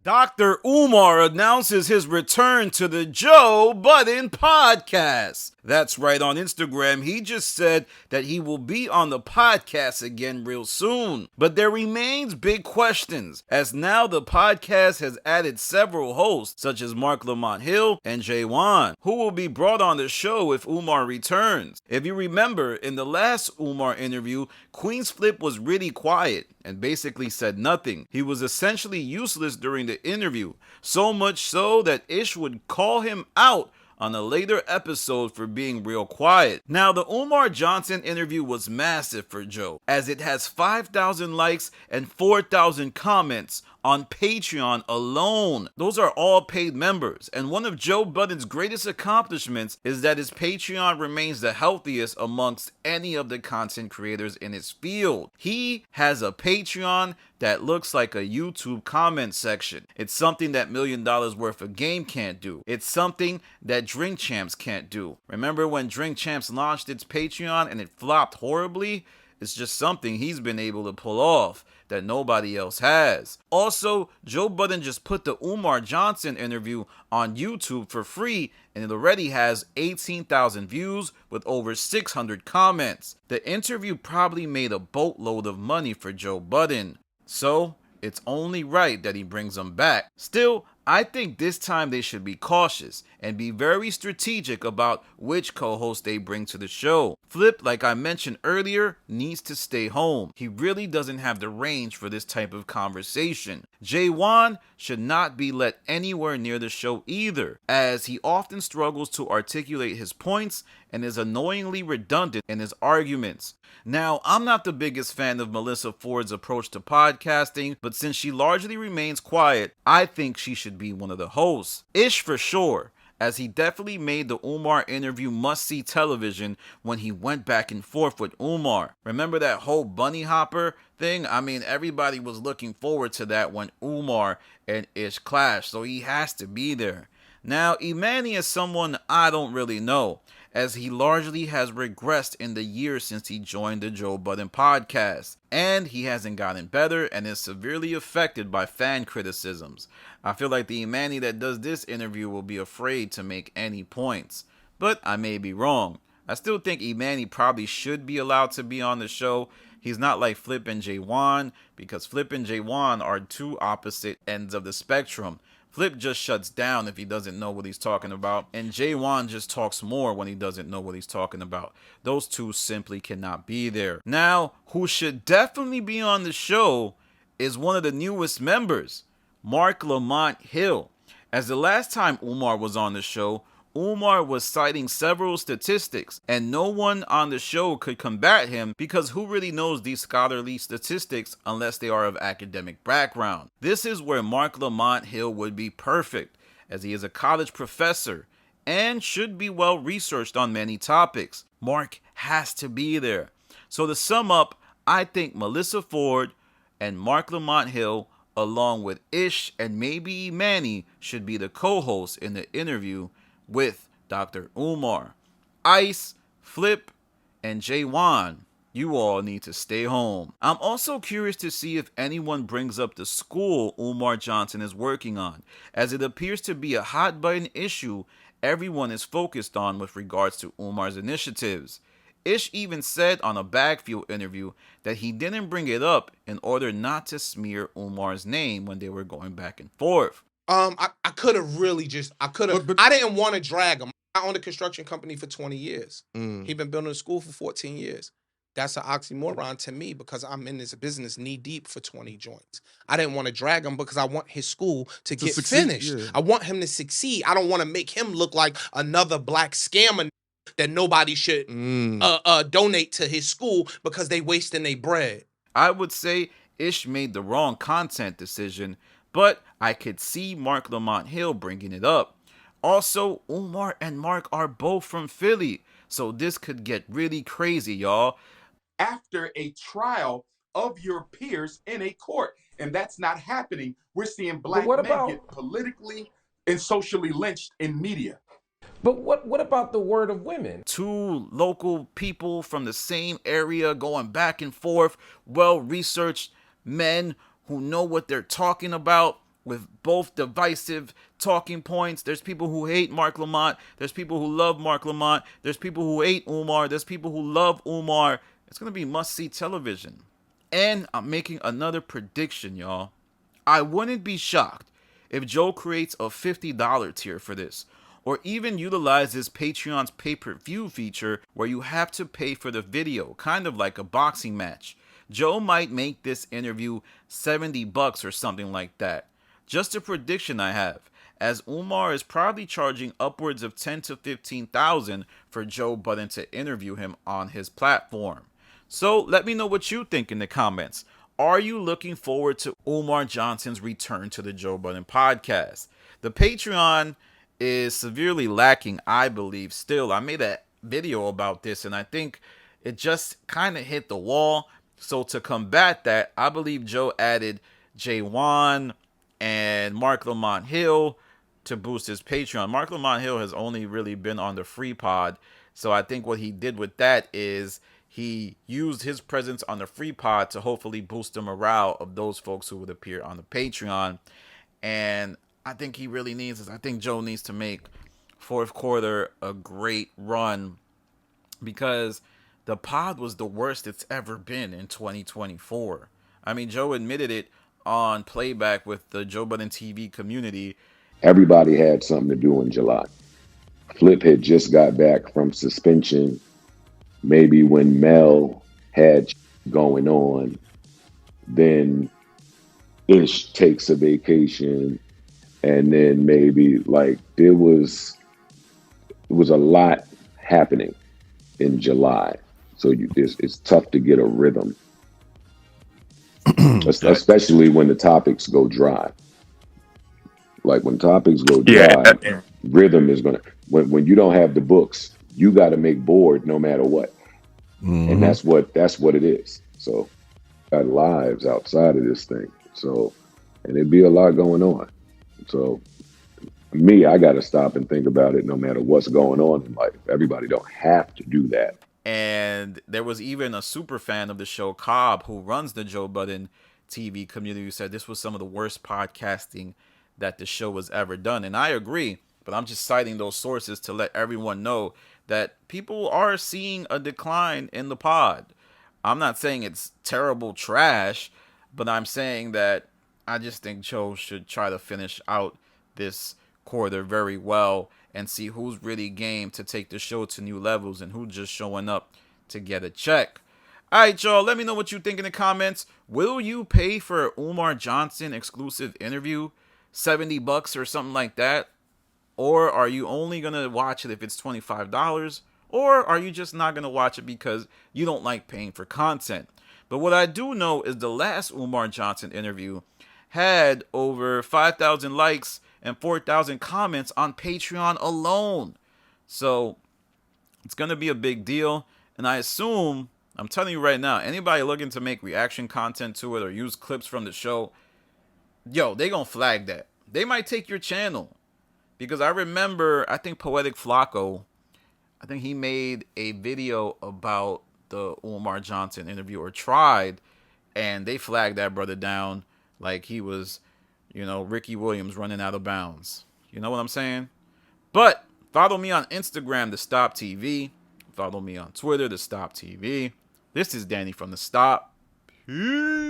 Dr. Umar announces his return to the Joe Budden podcast. That's right, on Instagram, he just said that he will be on the podcast again real soon. But there remains big questions, as now the podcast has added several hosts, such as Mark Lamont Hill and Jay Wan, who will be brought on the show if Umar returns. If you remember, in the last Umar interview, Queen's Flip was really quiet and basically said nothing. He was essentially useless during the interview, so much so that Ish would call him out on a later episode for being real quiet. Now, the Umar Johnson interview was massive for Joe, as it has 5,000 likes and 4,000 comments on Patreon alone. Those are all paid members, and one of Joe Budden's greatest accomplishments is that his Patreon remains the healthiest amongst any of the content creators in his field. He has a Patreon that looks like a YouTube comment section. It's something that $1 million worth of game can't do. It's something that Drink Champs can't do. Remember when Drink Champs launched its Patreon and it flopped horribly? It's just something he's been able to pull off that nobody else has. Also, Joe Budden just put the Umar Johnson interview on YouTube for free, and it already has 18,000 views with over 600 comments. The interview probably made a boatload of money for Joe Budden, so it's only right that he brings them back. Still, I think this time they should be cautious and be very strategic about which co-host they bring to the show. Flip, like I mentioned earlier, needs to stay home. He really doesn't have the range for this type of conversation. Jay Wan should not be let anywhere near the show either, as he often struggles to articulate his points and is annoyingly redundant in his arguments. Now, I'm not the biggest fan of Melissa Ford's approach to podcasting, but since she largely remains quiet, I think she should be one of the hosts. Ish for sure, as he definitely made the Umar interview must-see television when he went back and forth with Umar. Remember that whole bunny hopper thing? I mean, everybody was looking forward to that when Umar and Ish clashed, so he has to be there. Now, Imani is someone I don't really know, as he largely has regressed in the years since he joined the Joe Budden podcast, and he hasn't gotten better and is severely affected by fan criticisms. I feel like the Imani that does this interview will be afraid to make any points, but I may be wrong. I still think Imani probably should be allowed to be on the show. He's not like Flip and Jay Wan, because Flip and Jay Wan are two opposite ends of the spectrum. Flip just shuts down if he doesn't know what he's talking about, and Jay Wan just talks more when he doesn't know what he's talking about. Those two simply cannot be there. Now, who should definitely be on the show is one of the newest members, Mark Lamont Hill. As the last time Umar was on the show, Umar was citing several statistics, and no one on the show could combat him because who really knows these scholarly statistics unless they are of academic background? This is where Mark Lamont Hill would be perfect, as he is a college professor and should be well researched on many topics. Mark has to be there. So to sum up, I think Melissa Ford and Mark Lamont Hill, along with Ish and maybe Imani, should be the co-hosts in the interview with Dr. Umar. Ice, Flip, and Jay Wan, you all need to stay home. I'm also curious to see if anyone brings up the school Umar Johnson is working on, as it appears to be a hot button issue everyone is focused on with regards to Umar's initiatives. Ish even said on a Bagfield interview that he didn't bring it up in order not to smear Umar's name when they were going back and forth. I could have really just, I didn't want to drag him. I owned a construction company for 20 years. He been building a school for 14 years. That's an oxymoron to me because I'm in this business knee deep for 20 joints. I didn't want to drag him because I want his school to get finished. Yeah. I want him to succeed. I don't want to make him look like another black scammer that nobody should donate to his school because they wasting their bread. I would say Ish made the wrong content decision, but I could see Mark Lamont Hill bringing it up. Also, Umar and Mark are both from Philly, so this could get really crazy, y'all. After a trial of your peers in a court, and that's not happening. We're seeing black men get politically and socially lynched in media. But what about the word of women? Two local people from the same area going back and forth, well-researched men who know what they're talking about. with both divisive talking points. There's people who hate Mark Lamont. There's people who love Mark Lamont. There's people who hate Umar. There's people who love Umar. It's going to be must-see television. And I'm making another prediction, y'all. I wouldn't be shocked if Joe creates a $50 tier for this, or even utilizes Patreon's pay-per-view feature where you have to pay for the video, kind of like a boxing match. Joe might make this interview $70 or something like that. Just a prediction I have, as Umar is probably charging upwards of $10,000 to $15,000 for Joe Budden to interview him on his platform. So let me know what you think in the comments. Are you looking forward to Umar Johnson's return to the Joe Budden podcast? The Patreon is severely lacking, I believe, still. I made a video about this, and I think it just kind of hit the wall. So to combat that, I believe Joe added J1 and Mark Lamont Hill to boost his Patreon. Mark Lamont Hill has only really been on the free pod. So I think what he did with that is he used his presence on the free pod to hopefully boost the morale of those folks who would appear on the Patreon. And I think he really needs this. I think Joe needs to make fourth quarter a great run, because the pod was the worst it's ever been in 2024. I mean, Joe admitted it on playback with the Joe Budden TV community. Everybody had something to do in July. Flip had just got back from suspension. Maybe when Mel had going on, then Ish takes a vacation, and then maybe like it was a lot happening in July. So it's tough to get a rhythm, especially when the topics go dry. Like when topics go dry, rhythm is gonna. When you don't have the books, you got to make board no matter what, and that's what it is. So, got lives outside of this thing. So, and it'd be a lot going on. So, me, I got to stop and think about it no matter what's going on in life. Everybody don't have to do that. And there was even a super fan of the show, Cobb, who runs the Joe Budden TV community, who said this was some of the worst podcasting that the show has ever done. And I agree, but I'm just citing those sources to let everyone know that people are seeing a decline in the pod. I'm not saying it's terrible trash, but I'm saying that I just think Joe should try to finish out this quarter very well and see who's really game to take the show to new levels and who's just showing up to get a check. All right, y'all, let me know what you think in the comments. Will you pay for an Umar Johnson exclusive interview, $70 or something like that? Or are you only going to watch it if it's $25? Or are you just not going to watch it because you don't like paying for content? But what I do know is the last Umar Johnson interview had over 5,000 likes and 4,000 comments on Patreon alone. So it's going to be a big deal. And I assume, I'm telling you right now, anybody looking to make reaction content to it or use clips from the show, yo, they going to flag that. They might take your channel. Because I remember, I think Poetic Flacco, I think he made a video about the Umar Johnson interview, or tried, and they flagged that brother down like he was, Ricky Williams running out of bounds. You know what I'm saying? But follow me on Instagram, The Stop TV. Follow me on Twitter, The Stop TV. This is Danny from The Stop. Peace.